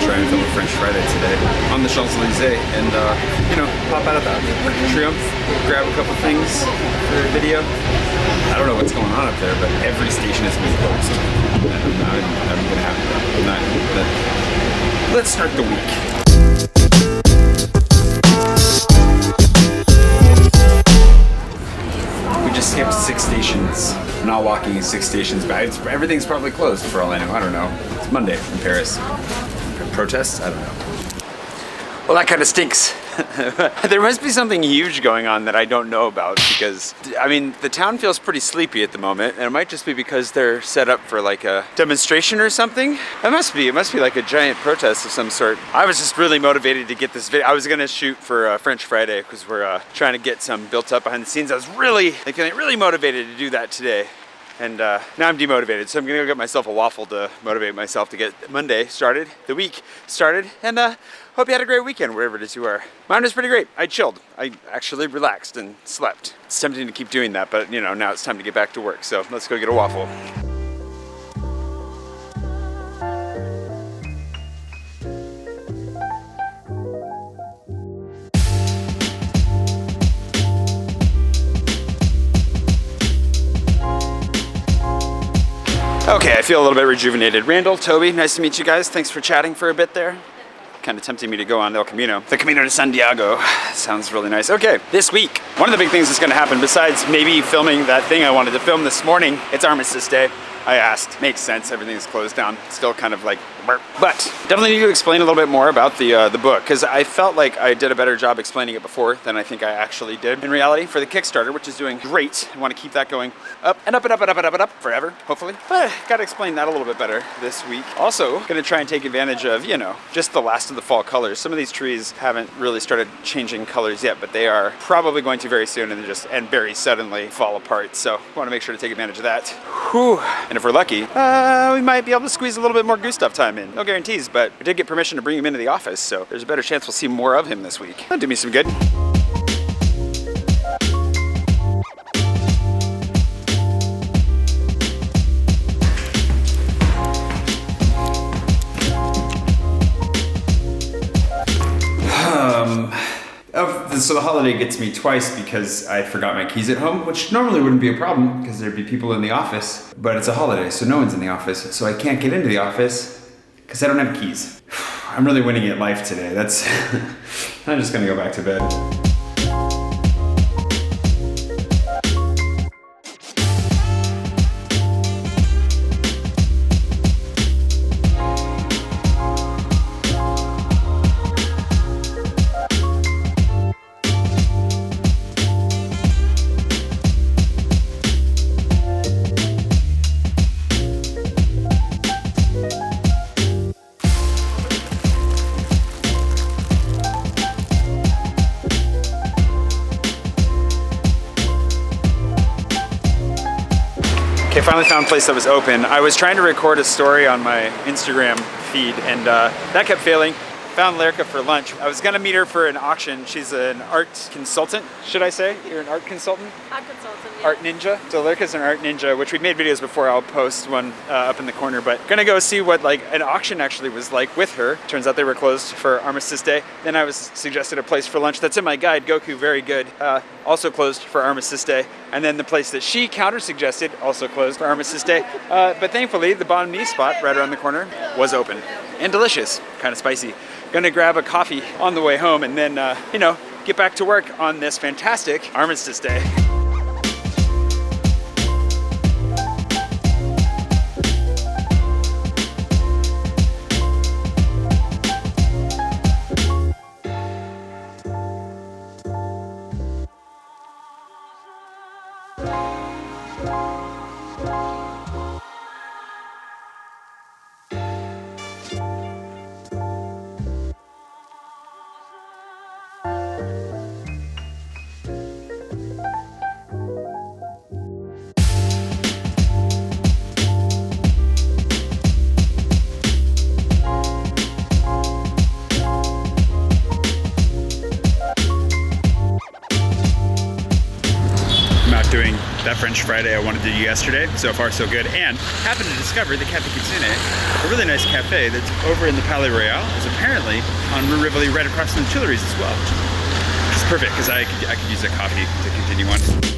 try and film a French Friday today on the Champs-Elysees and, pop out of that Triomphe, grab a couple things for a video. I don't know what's going on up there, but every station has been closed. I'm gonna have to. Let's start the week. We just skipped 6 stations. I'm not walking 6 stations back. Everything's probably closed for all I know. I don't know. It's Monday in Paris. Protests? I don't know. Well, that kind of stinks. There must be something huge going on that I don't know about because, I mean, the town feels pretty sleepy at the moment, and it might just be because they're set up for like a demonstration or something. It must be like a giant protest of some sort. I was just really motivated to get this video. I was gonna shoot for French Friday because we're trying to get some built up behind the scenes. I was really feeling really motivated to do that today. And now I'm demotivated, so I'm gonna go get myself a waffle to motivate myself to get Monday started, the week started, and hope you had a great weekend wherever it is you are. Mine was pretty great. I chilled. I actually relaxed and slept. It's tempting to keep doing that, but now it's time to get back to work, so let's go get a waffle. Okay, I feel a little bit rejuvenated. Randall, Toby, nice to meet you guys. Thanks for chatting for a bit there. Kind of tempting me to go on El Camino. The Camino de Santiago. Sounds really nice. Okay, this week, one of the big things that's gonna happen besides maybe filming that thing I wanted to film this morning, it's Armistice Day. I asked. Makes sense, everything's closed down. Still kind of like, but definitely need to explain a little bit more about the book, because I felt like I did a better job explaining it before than I think I actually did in reality for the Kickstarter, which is doing great. I want to keep that going up and up and up and up and up and up forever, hopefully. But gotta explain that a little bit better this week. Also, gonna try and take advantage of, just the last of the fall colors. Some of these trees haven't really started changing colors yet, but they are probably going to very soon and very suddenly fall apart. So I want to make sure to take advantage of that. Whew. And if we're lucky, we might be able to squeeze a little bit more Gustav time in. No guarantees, but we did get permission to bring him into the office, so there's a better chance we'll see more of him this week. That'll do me some good. So the holiday gets me twice because I forgot my keys at home, which normally wouldn't be a problem because there'd be people in the office, but it's a holiday, so no one's in the office, so I can't get into the office because I don't have keys. I'm really winning at life today. I'm just gonna go back to bed. Okay, finally found a place that was open. I was trying to record a story on my Instagram feed and that kept failing. Found Lerka for lunch. I was gonna meet her for an auction. She's an art consultant, should I say? You're an art consultant? Art consultant, yeah. Art ninja. So Lerka's an art ninja, which we've made videos before. I'll post one up in the corner, but gonna go see what like an auction actually was like with her. Turns out they were closed for Armistice Day. Then I was suggested a place for lunch that's in my guide, Goku, very good. Also closed for Armistice Day. And then the place that she counter-suggested, also closed for Armistice Day. But thankfully, the banh mi spot right around the corner was open. And delicious, kind of spicy. Gonna grab a coffee on the way home and then, get back to work on this fantastic Armistice Day. doing that French Friday I wanted to do yesterday. So far, so good. And happened to discover the Cafe Kitsune, a really nice cafe that's over in the Palais Royal, is apparently on Rue Rivoli right across from the Tuileries as well. Which is perfect, because I could use a coffee to continue on.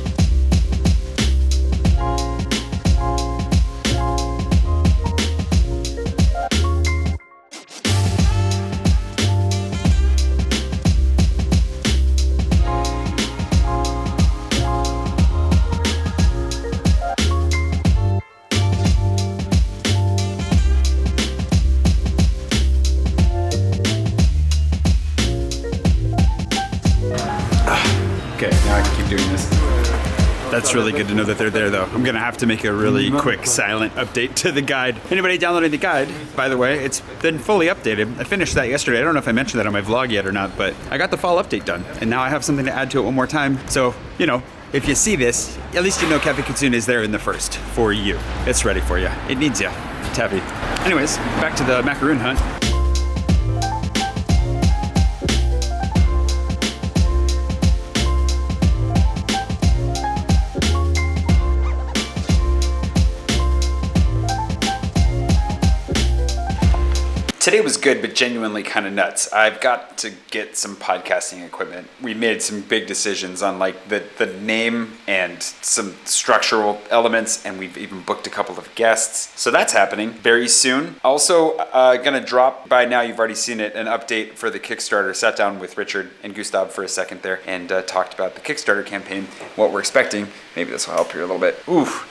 Okay, now I can keep doing this. That's really good to know that they're there though. I'm gonna have to make a really quick silent update to the guide. Anybody downloading the guide, by the way, it's been fully updated. I finished that yesterday. I don't know if I mentioned that on my vlog yet or not, but I got the fall update done. And now I have something to add to it one more time. So, you know, if you see this, at least you know Cafe Kitsune is there in the first for you. It's ready for you. It needs you. Tappy. Anyways, back to the macaroon hunt. Today was good, but genuinely kind of nuts. I've got to get some podcasting equipment. We made some big decisions on like the name and some structural elements, and we've even booked a couple of guests. So that's happening very soon. Also, gonna drop, by now you've already seen it, an update for the Kickstarter. Sat down with Richard and Gustav for a second there and talked about the Kickstarter campaign, what we're expecting. Maybe this will help here a little bit. Oof.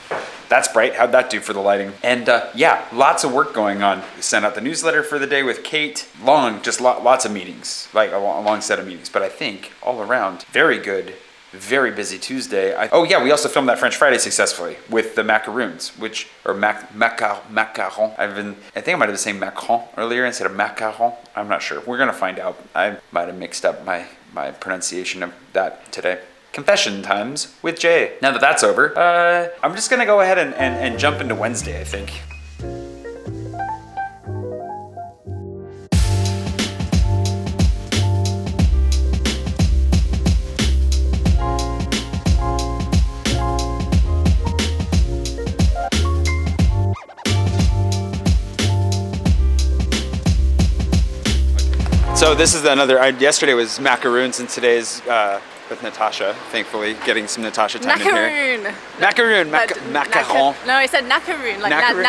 That's bright. How'd that do for the lighting? And yeah, lots of work going on. We sent out the newsletter for the day with Kate. Lots of meetings, like a long set of meetings. But I think all around, very good, very busy Tuesday. Oh yeah, we also filmed that French Friday successfully with the macaroons, macaron. I think I might have saying macaron earlier instead of macaron. I'm not sure. We're gonna find out. I might have mixed up my pronunciation of that today. Confession times with Jay. Now that that's over, I'm just gonna go ahead and jump into Wednesday, I think. So this is yesterday was macaroons and today's with Natasha, thankfully, getting some Natasha time in here. Macaroon. Macaron. No, I said nacaroon, like nataroon.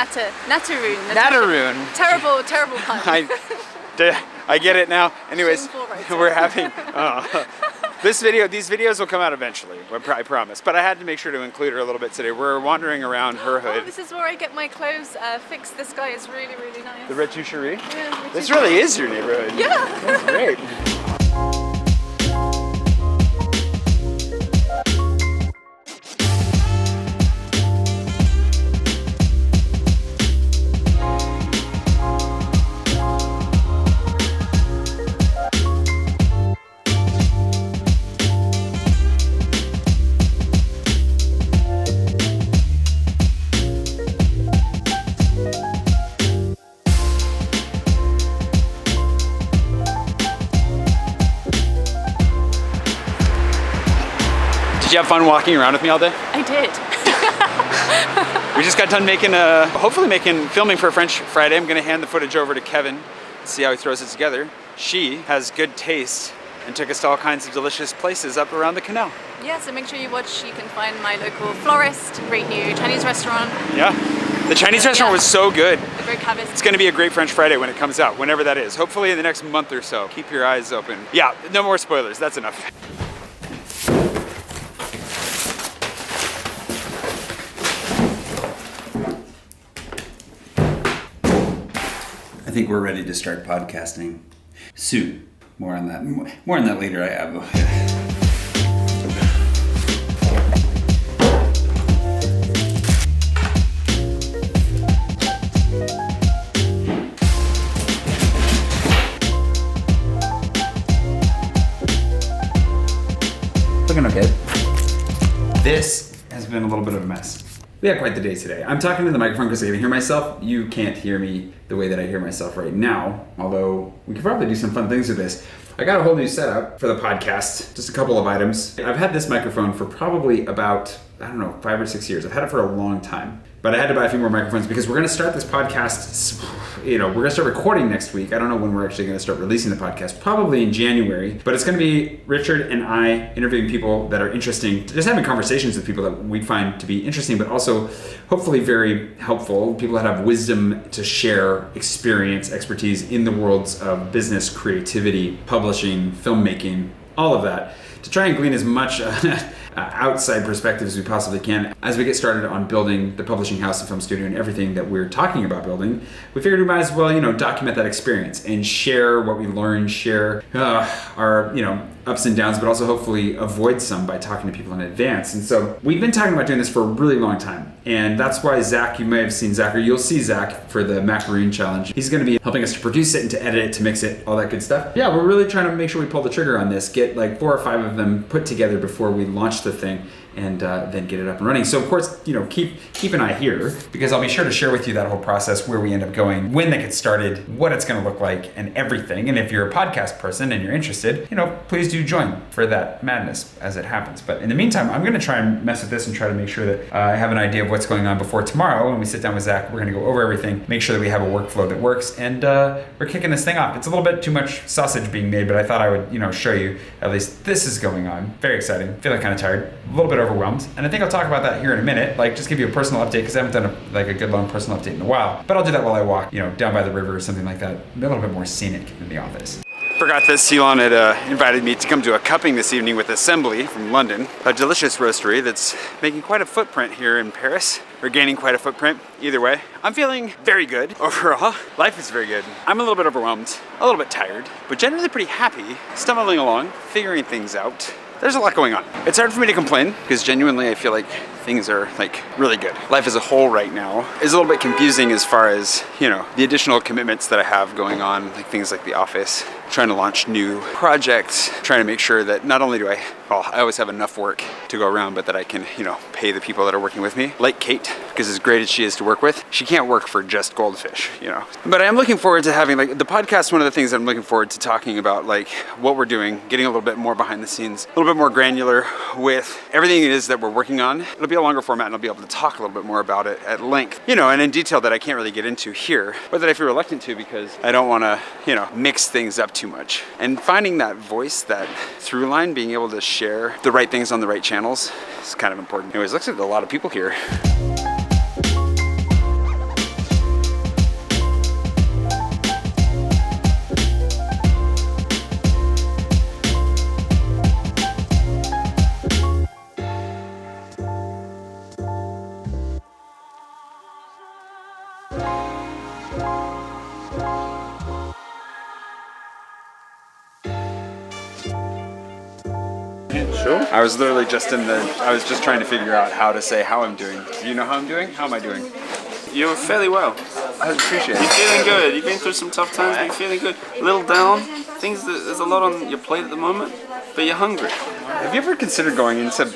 Nataroon. Terrible pun. I get it now. Anyways, we're having, these videos will come out eventually, I promise. But I had to make sure to include her a little bit today. We're wandering around her hood. Oh, this is where I get my clothes fixed. This guy is really, really nice. The Retucherie? Yeah, this really is your neighborhood. Yeah. That's great. Did you have fun walking around with me all day? I did. We just got done filming for French Friday. I'm gonna hand the footage over to Kevin, see how he throws it together. She has good taste and took us to all kinds of delicious places up around the canal. Yeah, so make sure you watch. You can find my local florist, great new Chinese restaurant. Yeah, the Chinese restaurant was so good. The great cavist. It's gonna be a great French Friday when it comes out, whenever that is. Hopefully in the next month or so. Keep your eyes open. Yeah, no more spoilers, that's enough. I think we're ready to start podcasting soon. More on that later. I have. Looking okay. This has been a little bit of a mess. We had quite the day today. I'm talking to the microphone because I can hear myself. You can't hear me the way that I hear myself right now, although we could probably do some fun things with this. I got a whole new setup for the podcast, just a couple of items. I've had this microphone for probably about, I don't know, 5 or 6 years. I've had it for a long time. But I had to buy a few more microphones because we're going to start this podcast, we're going to start recording next week. I don't know when we're actually going to start releasing the podcast, probably in January. But it's going to be Richard and I interviewing people that are interesting, just having conversations with people that we find to be interesting, but also hopefully very helpful. People that have wisdom to share, experience, expertise in the worlds of business, creativity, publishing, filmmaking, all of that, to try and glean as much outside perspective as we possibly can. As we get started on building the publishing house and film studio and everything that we're talking about building, we figured we might as well, document that experience and share what we learned, share our, ups and downs, but also hopefully avoid some by talking to people in advance. And so we've been talking about doing this for a really long time. And that's why Zach, you may have seen Zach, or you'll see Zach for the Macaroon Challenge. He's going to be helping us to produce it and to edit it, to mix it, all that good stuff. Yeah, we're really trying to make sure we pull the trigger on this, get like 4 or 5 of them put together before we launch the thing, and then get it up and running. So of course, keep an eye here, because I'll be sure to share with you that whole process, where we end up going, when that gets started, what it's going to look like, and everything. And if you're a podcast person and you're interested, please do join for that madness as it happens. But in the meantime, I'm going to try and mess with this and try to make sure that I have an idea of what's going on before tomorrow. When we sit down with Zach, we're going to go over everything, make sure that we have a workflow that works, and we're kicking this thing off. It's a little bit too much sausage being made, but I thought I would, show you at least this is going on. Very exciting. Feeling kind of tired, a little bit overwhelmed, and I think I'll talk about that here in a minute. Just give you a personal update, because I haven't done a good long personal update in a while. But I'll do that while I walk, down by the river or something like that. A little bit more scenic in the office. Forgot that Sylon had invited me to come to a cupping this evening with Assembly from London, a delicious roastery that's making quite a footprint here in Paris. We're gaining quite a footprint. Either way, I'm feeling very good overall. Life is very good. I'm a little bit overwhelmed, a little bit tired, but generally pretty happy, stumbling along, figuring things out. There's a lot going on. It's hard for me to complain, because genuinely I feel like things are really good. Life as a whole right now is a little bit confusing as far as, the additional commitments that I have going on, like things like the office, trying to launch new projects, trying to make sure that not only do I always have enough work to go around, but that I can, pay the people that are working with me, like Kate, because as great as she is to work with, she can't work for just goldfish, But I am looking forward to having, the podcast, one of the things I'm looking forward to talking about, what we're doing, getting a little bit more behind the scenes, a little bit more granular with everything it is that we're working on. It'll be a longer format, and I'll be able to talk a little bit more about it at length, and in detail that I can't really get into here, or that I feel reluctant to, because I don't want to, mix things up too much. And finding that voice, that through line, being able to share the right things on the right channels is kind of important. Anyways, looks like a lot of people here. Sure. I was literally I was just trying to figure out how to say how I'm doing. Do you know how I'm doing? How am I doing? You're fairly well. I appreciate it. You're feeling good. You've been through some tough times, but you're feeling good. A little down. There's a lot on your plate at the moment, but you're hungry. Have you ever considered going into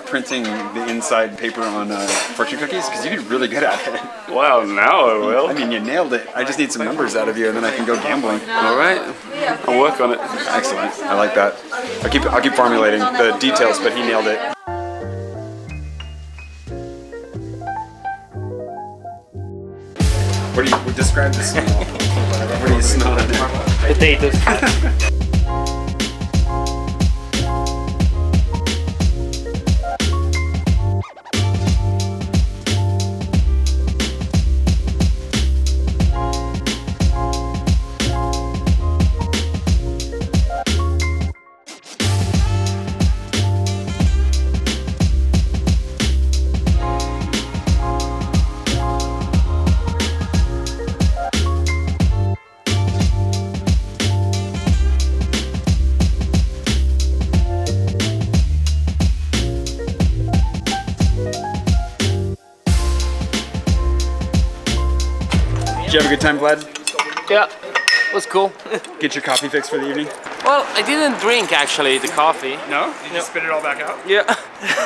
printing the inside paper on fortune cookies? Because you'd be really good at it. Well, now I will. I mean, you nailed it. I just need some numbers out of you, and then I can go gambling. All right. I'll work on it. Excellent. I like that. I'll keep formulating the details, but he nailed it. What do you describe the smell? What do you smell in there? Potatoes. Did you have a good time, Vlad? Yeah, was cool. Get your coffee fix for the evening? Well, I didn't drink actually the coffee. No? You just spit it all back out? Yeah.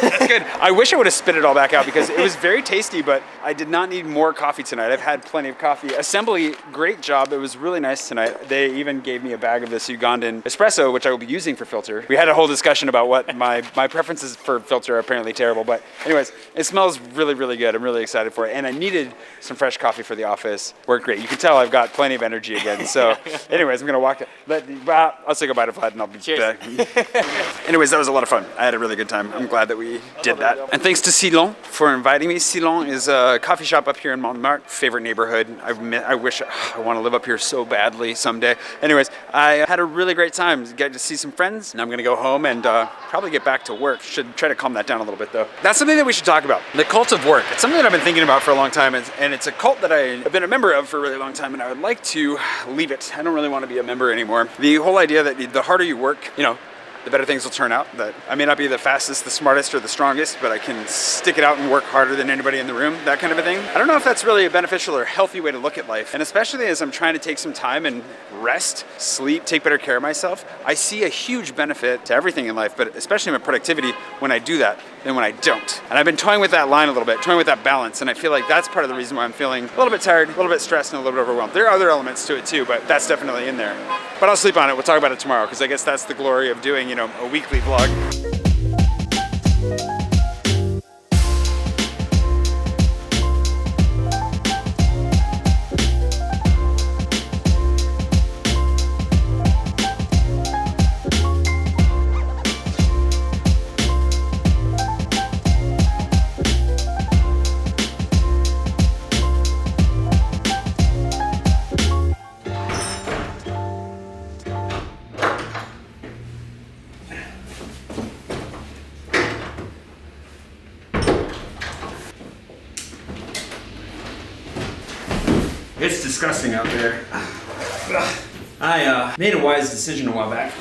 That's good. I wish I would have spit it all back out because it was very tasty, but I did not need more coffee tonight. I've had plenty of coffee. Assembly, great job. It was really nice tonight. They even gave me a bag of this Ugandan espresso, which I will be using for filter. We had a whole discussion about what my preferences for filter are apparently terrible, but anyways, it smells really, really good. I'm really excited for it. And I needed some fresh coffee for the office. Worked great. You can tell I've got plenty of energy again. So anyways, I'm gonna walk, I'll say goodbye to Vlad and I'll be back. Anyways, that was a lot of fun. I had a really good time. I'm glad that we did that. And thanks to Sylon for inviting me. Sylon is a coffee shop up here in Montmartre, favorite neighborhood. I wish I want to live up here so badly someday. Anyways, I had a really great time. Got to see some friends, and I'm gonna go home and probably get back to work. Should try to calm that down a little bit though. That's something that we should talk about. The cult of work. It's something that I've been thinking about for a long time, and it's a cult that I've been a member of for a really long time, and I would like to leave it. I don't really want to be a member anymore. The whole idea that the harder you work, you know, the better things will turn out. That I may not be the fastest, the smartest, or the strongest, but I can stick it out and work harder than anybody in the room, that kind of a thing. I don't know if that's really a beneficial or healthy way to look at life. And especially as I'm trying to take some time and rest, sleep, take better care of myself, I see a huge benefit to everything in life, but especially my productivity when I do that than when I don't. And I've been toying with that line a little bit, toying with that balance, and I feel like that's part of the reason why I'm feeling a little bit tired, a little bit stressed, and a little bit overwhelmed. There are other elements to it too, but that's definitely in there. But I'll sleep on it. We'll talk about it tomorrow, because I guess that's the glory of doing, you know, a weekly vlog. It's disgusting out there. I made a wise decision a while back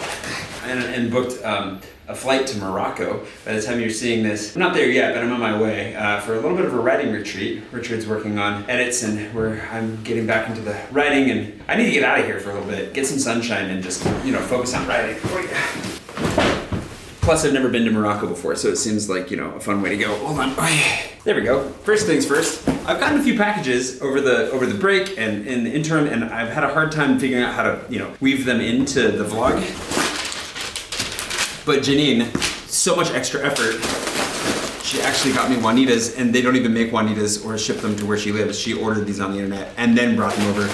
and booked a flight to Morocco. By the time you're seeing this, I'm not there yet, but I'm on my way for a little bit of a writing retreat. Richard's working on edits, and I'm getting back into the writing, and I need to get out of here for a little bit, get some sunshine, and just, you know, focus on writing. Plus, I've never been to Morocco before, so it seems like, you know, a fun way to go. Hold on. There we go. First things first. I've gotten a few packages over the break and in the interim, and I've had a hard time figuring out how to, you know, weave them into the vlog. But Janine, so much extra effort. She actually got me Juanitas, and they don't even make Juanitas or ship them to where she lives. She ordered these on the internet and then brought them over.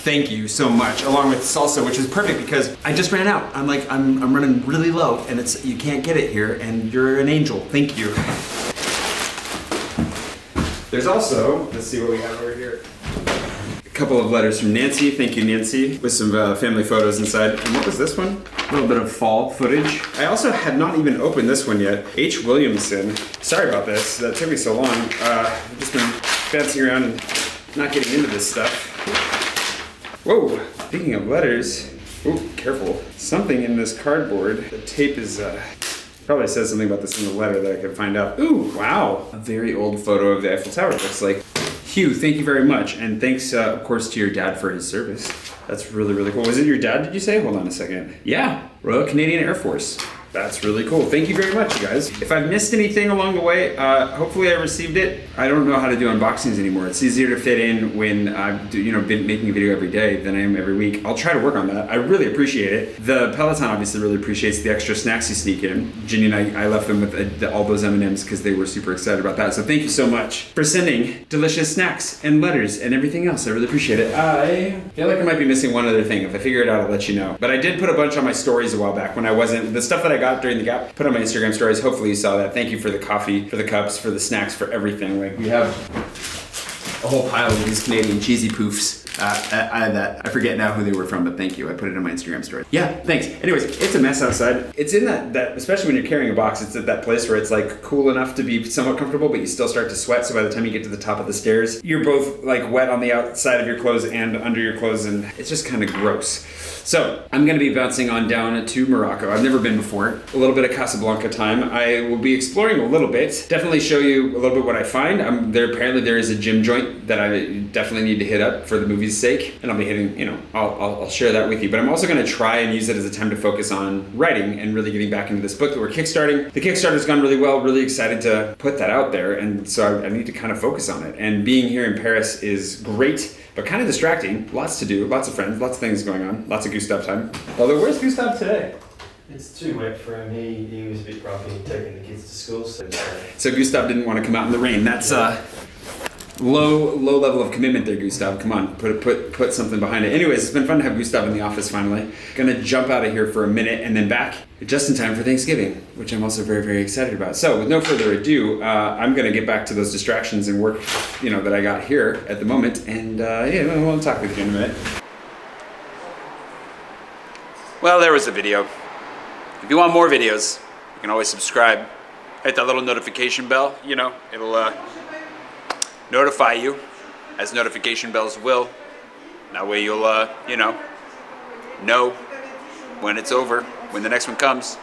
Thank you so much, along with salsa, which is perfect because I just ran out. I'm running really low, and you can't get it here, and you're an angel. Thank you. There's also, let's see what we have over here. A couple of letters from Nancy. Thank you, Nancy, with some family photos inside. And what was this one? A little bit of fall footage. I also had not even opened this one yet. H. Williamson. Sorry about this. That took me so long. I've just been bouncing around and not getting into this stuff. Whoa, speaking of letters, ooh, careful. Something in this cardboard. The tape is, probably says something about this in the letter that I could find out. Ooh, wow. A very old photo of the Eiffel Tower, looks like. Hugh, thank you very much. And thanks, of course, to your dad for his service. That's really, really cool. Was it your dad, did you say? Hold on a second. Yeah, Royal Canadian Air Force. That's really cool. Thank you very much, you guys. If I've missed anything along the way, hopefully I received it. I don't know how to do unboxings anymore. It's easier to fit in when I've been making a video every day than I am every week. I'll try to work on that. I really appreciate it. The Peloton obviously really appreciates the extra snacks you sneak in. Ginny and I left them with all those M&Ms because they were super excited about that. So thank you so much for sending delicious snacks and letters and everything else. I really appreciate it. I feel like I might be missing one other thing. If I figure it out, I'll let you know. But I did put a bunch on my stories a while back when I wasn't, the stuff that I got during the gap, put on my Instagram stories. Hopefully you saw that. Thank you for the coffee, for the cups, for the snacks, for everything. Like, we have a whole pile of these Canadian cheesy poofs. I forget now who they were from, but thank you. I put it on my Instagram story. Yeah, thanks. Anyways, it's a mess outside. It's in that especially when you're carrying a box, it's at that place where it's like cool enough to be somewhat comfortable, but you still start to sweat. So by the time you get to the top of the stairs, you're both like wet on the outside of your clothes and under your clothes, and it's just kind of gross. So I'm gonna be bouncing on down to Morocco. I've never been before. A little bit of Casablanca time. I will be exploring a little bit. Definitely show you a little bit what I find. Apparently there is a gym joint that I definitely need to hit up for the movie's sake. And I'll be hitting, you know, I'll share that with you. But I'm also gonna try and use it as a time to focus on writing and really getting back into this book that we're kickstarting. The Kickstarter's gone really well, really excited to put that out there. And so I need to kind of focus on it. And being here in Paris is great, but kind of distracting. Lots to do, lots of friends, lots of things going on, lots of Gustav time. Although, where's Gustav today? It's too wet for him. He was a bit grumpy taking the kids to school. So Gustav didn't want to come out in the rain. That's low level of commitment there, Gustav. Come on, put something behind it. Anyways, it's been fun to have Gustav in the office finally. Gonna jump out of here for a minute and then back just in time for Thanksgiving, which I'm also very, very excited about. So with no further ado, I'm gonna get back to those distractions and work, you know, that I got here at the moment. And yeah, we'll talk with you in a minute. Well, there was a video. If you want more videos, you can always subscribe. Hit that little notification bell, you know, it'll notify you, as notification bells will. That way you'll, you know when it's over, when the next one comes.